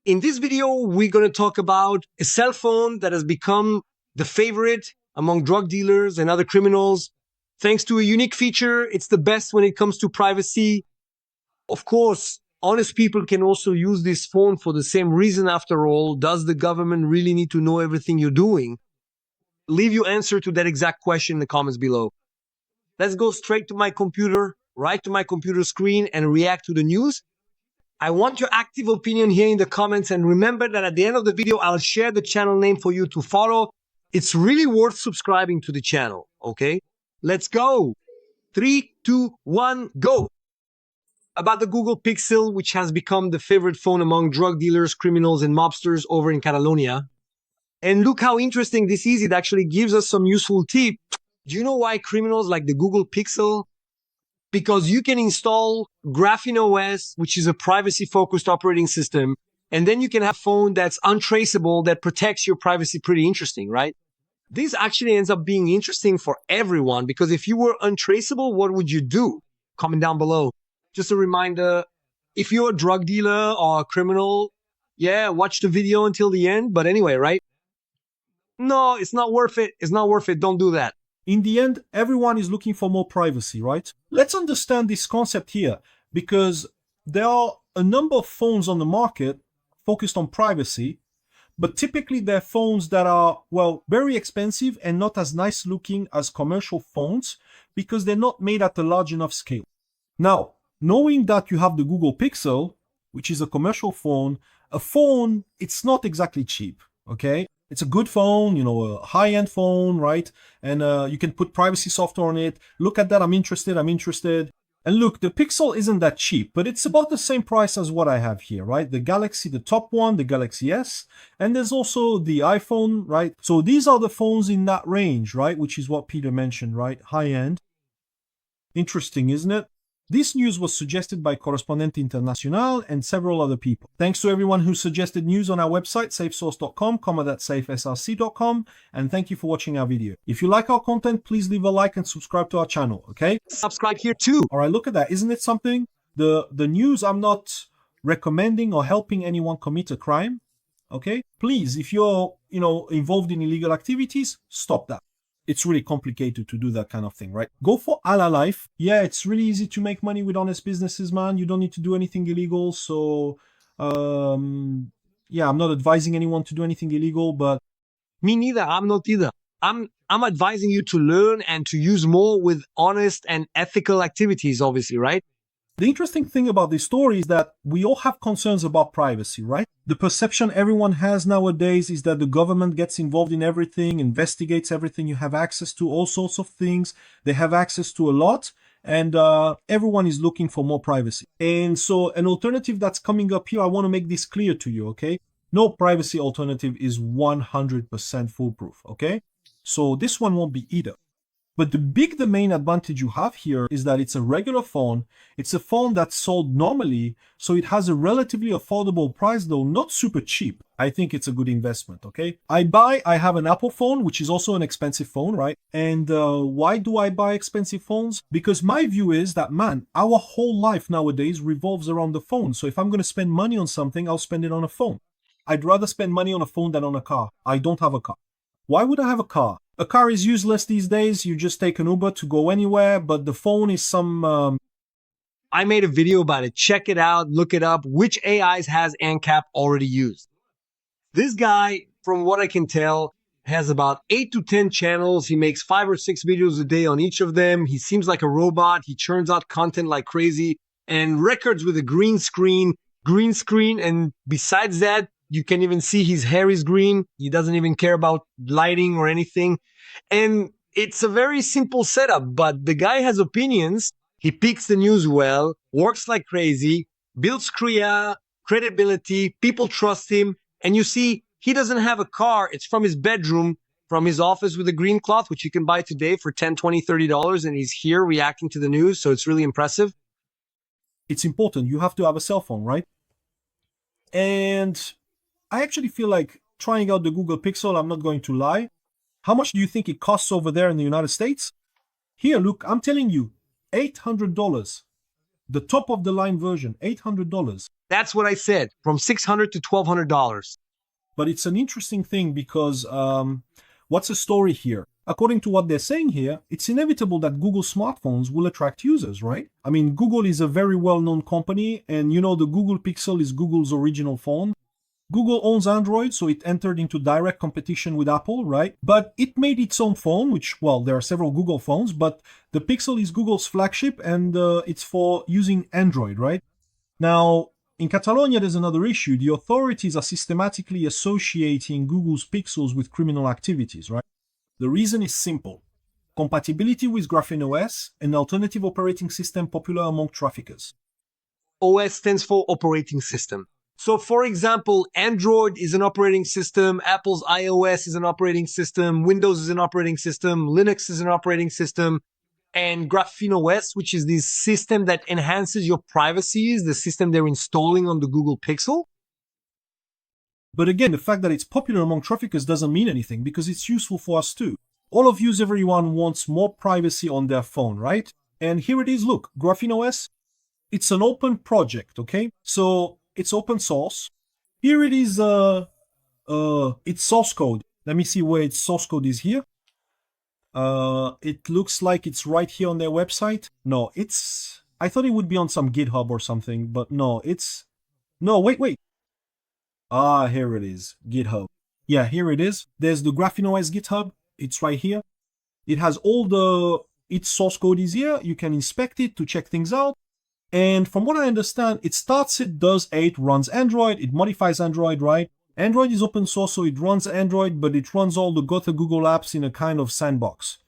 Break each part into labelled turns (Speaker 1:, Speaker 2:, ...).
Speaker 1: In this video, we're going to talk about a cell phone that has become the favorite among drug dealers and other criminals. Thanks to a unique feature, it's the best when it comes to privacy. Of course, honest people can also use this phone for the same reason after all. Does the government really need to know everything you're doing? Leave your answer to that exact question in the comments below. Let's go straight to my computer, right to my computer screen, and react to the news. I want your active opinion here in the comments, and remember that at the end of the video, I'll share the channel name for you to follow. It's really worth subscribing to the channel, okay? Let's go. 3, 2, 1, go. About the Google Pixel, which has become the favorite phone among drug dealers, criminals, and mobsters over in Catalonia. And look how interesting this is. It actually gives us some useful tip. Do you know why criminals like the Google Pixel? Because you can install Graphene OS, which is a privacy-focused operating system, and then you can have a phone that's untraceable, that protects your privacy. Pretty interesting, right? This actually ends up being interesting for everyone, because if you were untraceable, what would you do? Comment down below. Just a reminder, if you're a drug dealer or a criminal, yeah, watch the video until the end. But anyway, right? No, it's not worth it. It's not worth it. Don't do that.
Speaker 2: In the end, everyone is looking for more privacy, right? Let's understand this concept here, because there are a number of phones on the market focused on privacy, but typically they're phones that are, well, very expensive and not as nice looking as commercial phones because they're not made at a large enough scale. Now, knowing that you have the Google Pixel, which is a commercial phone, it's not exactly cheap, okay? It's a good phone, you know, a high-end phone, right? And you can put privacy software on it. Look at that, I'm interested. And look, the Pixel isn't that cheap, but it's about the same price as what I have here, right? The Galaxy, the top one, the Galaxy S, and there's also the iPhone, right? So these are the phones in that range, right? Which is what Peter mentioned, right? High-end. Interesting, isn't it? This news was suggested by Correspondente Internacional and several other people. Thanks to everyone who suggested news on our website, safesource.com, safesrc.com, and thank you for watching our video. If you like our content, please leave a like and subscribe to our channel, okay?
Speaker 1: Subscribe here too.
Speaker 2: All right, look at that. Isn't it something? The news, I'm not recommending or helping anyone commit a crime, okay? Please, if you're, involved in illegal activities, stop that. It's really complicated to do that kind of thing, right? Go for Allah Life. Yeah, it's really easy to make money with honest businesses, man. You don't need to do anything illegal. So, yeah, I'm not advising anyone to do anything illegal, but...
Speaker 1: Me neither. I'm not either. I'm advising you to learn and to use more with honest and ethical activities, obviously, right?
Speaker 2: The interesting thing about this story is that we all have concerns about privacy, right? The perception everyone has nowadays is that the government gets involved in everything, investigates everything. You have access to all sorts of things. They have access to a lot, and everyone is looking for more privacy. And so an alternative that's coming up here, I want to make this clear to you, okay? No privacy alternative is 100% foolproof, okay? So this one won't be either. But the main advantage you have here is that it's a regular phone. It's a phone that's sold normally, so it has a relatively affordable price, though not super cheap. I think it's a good investment, okay? I have an Apple phone, which is also an expensive phone, right? And why do I buy expensive phones? Because my view is that, man, our whole life nowadays revolves around the phone. So if I'm going to spend money on something, I'll spend it on a phone. I'd rather spend money on a phone than on a car. I don't have a car. Why would I have a car? A car is useless these days. You just take an Uber to go anywhere, but the phone is some...
Speaker 1: I made a video about it. Check it out. Look it up. Which AIs has ANCAP already used? This guy, from what I can tell, has about 8 to 10 channels. He makes 5 or 6 videos a day on each of them. He seems like a robot. He churns out content like crazy and records with a green screen. And besides that, you can even see his hair is green. He doesn't even care about lighting or anything. And it's a very simple setup, but the guy has opinions. He picks the news well, works like crazy, builds credibility. People trust him. And you see, he doesn't have a car. It's from his bedroom, from his office with a green cloth, which you can buy today for $10, $20, $30. And he's here reacting to the news. So it's really impressive.
Speaker 2: It's important. You have to have a cell phone, right? And I actually feel like trying out the Google Pixel, I'm not going to lie. How much do you think it costs over there in the United States? Here, look, I'm telling you, $800. The top of the line version, $800.
Speaker 1: That's what I said, from $600 to $1,200.
Speaker 2: But it's an interesting thing because what's the story here? According to what they're saying here, it's inevitable that Google smartphones will attract users, right? I mean, Google is a very well-known company, and you know the Google Pixel is Google's original phone. Google owns Android, so it entered into direct competition with Apple, right? But it made its own phone, which, well, there are several Google phones, but the Pixel is Google's flagship, and it's for using Android, right? Now, in Catalonia, there's another issue. The authorities are systematically associating Google's Pixels with criminal activities, right? The reason is simple. Compatibility with Graphene OS, an alternative operating system popular among traffickers.
Speaker 1: OS stands for operating system. So, for example, Android is an operating system, Apple's iOS is an operating system, Windows is an operating system, Linux is an operating system, and Graphene OS, which is this system that enhances your privacy, is the system they're installing on the Google Pixel.
Speaker 2: But again, the fact that it's popular among traffickers doesn't mean anything because it's useful for us too. All of you, everyone wants more privacy on their phone, right? And here it is, look, Graphene OS, it's an open project, okay? So it's open source. Here it is, it's source code. Let me see where its source code is here. It looks like it's right here on their website. No, I thought it would be on some GitHub or something, but no, wait. Ah, here it is, GitHub. Yeah, here it is. There's the Graphene OS GitHub. It's right here. It has its source code is here. You can inspect it to check things out. And from what I understand, it starts it, does 8, runs Android, it modifies Android, right? Android is open source, so it runs Android, but it runs all the Gotha Google apps in a kind of sandbox.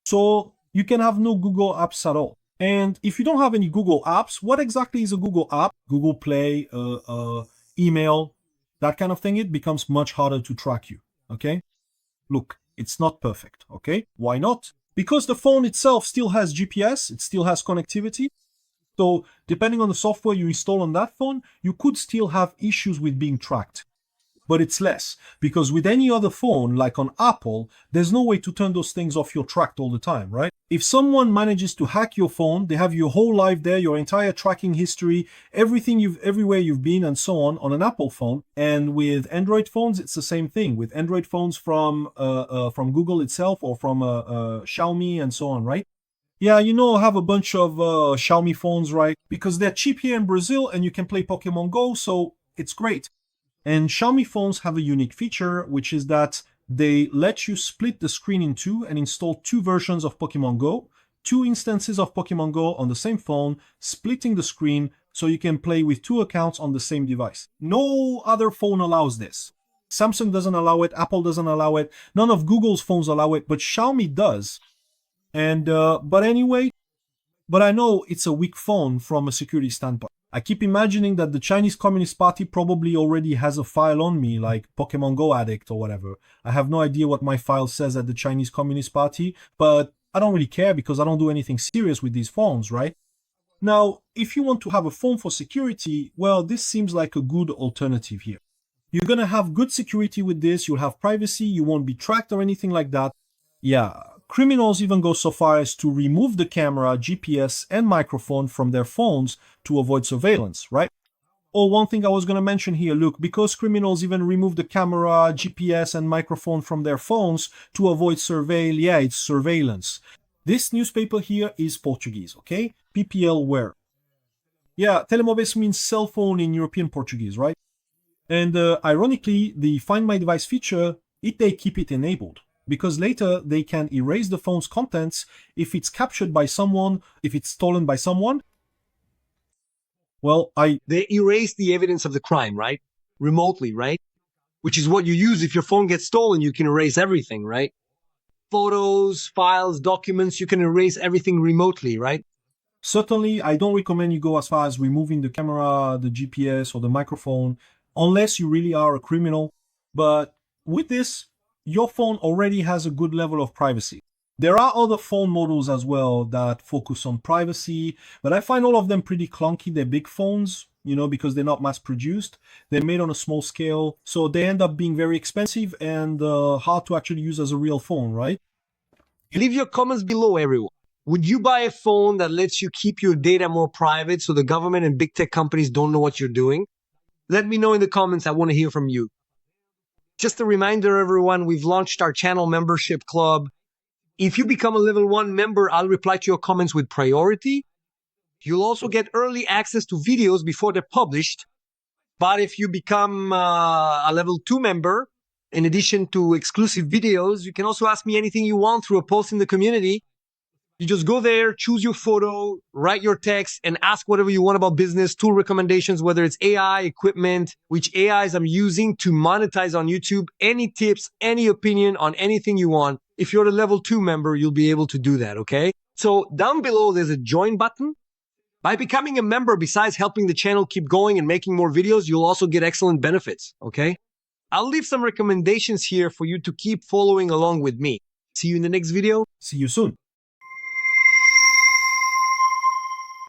Speaker 2: So you can have no Google apps at all. And if you don't have any Google apps, what exactly is a Google app? Google Play, email, that kind of thing, it becomes much harder to track you, okay? Look, it's not perfect, okay? Why not? Because the phone itself still has GPS, it still has connectivity. So depending on the software you install on that phone, you could still have issues with being tracked. But it's less, because with any other phone, like on Apple, there's no way to turn those things off. You're tracked all the time, right? If someone manages to hack your phone, they have your whole life there, your entire tracking history, everywhere you've been and so on an Apple phone. And with Android phones, it's the same thing. With Android phones from Google itself or from Xiaomi and so on, right? Yeah, I have a bunch of Xiaomi phones, right? Because they're cheap here in Brazil and you can play Pokemon Go, so it's great. And Xiaomi phones have a unique feature, which is that they let you split the screen in two and install 2 versions of Pokemon Go, 2 instances of Pokemon Go on the same phone, splitting the screen so you can play with 2 accounts on the same device. No other phone allows this. Samsung doesn't allow it, Apple doesn't allow it, none of Google's phones allow it, but Xiaomi does. And but I know it's a weak phone from a security standpoint. I keep imagining that the Chinese Communist Party probably already has a file on me, like Pokemon Go addict or whatever. I have no idea what my file says at the Chinese Communist Party, but I don't really care because I don't do anything serious with these phones, right? Now, if you want to have a phone for security, well, this seems like a good alternative here. You're gonna have good security with this, you'll have privacy, you won't be tracked or anything like that. Yeah, criminals even go so far as to remove the camera, GPS, and microphone from their phones to avoid surveillance, right? Or one thing I was going to mention here, look, because criminals even remove the camera, GPS, and microphone from their phones to avoid surveil, yeah, it's surveillance. This newspaper here is Portuguese, okay? PPL where? Yeah, telemóveis means cell phone in European Portuguese, right? And ironically, the Find My Device feature, they keep it enabled. Because later they can erase the phone's contents if it's captured by someone, if it's stolen by someone. Well,
Speaker 1: They erase the evidence of the crime, right? Remotely, right? Which is what you use if your phone gets stolen, you can erase everything, right? Photos, files, documents, you can erase everything remotely, right?
Speaker 2: Certainly, I don't recommend you go as far as removing the camera, the GPS, or the microphone, unless you really are a criminal. But with this, your phone already has a good level of privacy. There are other phone models as well that focus on privacy, but I find all of them pretty clunky. They're big phones, because they're not mass produced. They're made on a small scale, so they end up being very expensive and hard to actually use as a real phone, right?
Speaker 1: Leave your comments below, everyone. Would you buy a phone that lets you keep your data more private so the government and big tech companies don't know what you're doing? Let me know in the comments. I want to hear from you. Just a reminder, everyone, we've launched our channel membership club. If you become a level 1 member, I'll reply to your comments with priority. You'll also get early access to videos before they're published. But if you become a level 2 member, in addition to exclusive videos, you can also ask me anything you want through a post in the community. You just go there, choose your photo, write your text, and ask whatever you want about business, tool recommendations, whether it's AI, equipment, which AIs I'm using to monetize on YouTube, any tips, any opinion on anything you want. If you're a level 2 member, you'll be able to do that, okay? So down below, there's a join button. By becoming a member, besides helping the channel keep going and making more videos, you'll also get excellent benefits, okay? I'll leave some recommendations here for you to keep following along with me. See you in the next video.
Speaker 2: See you soon.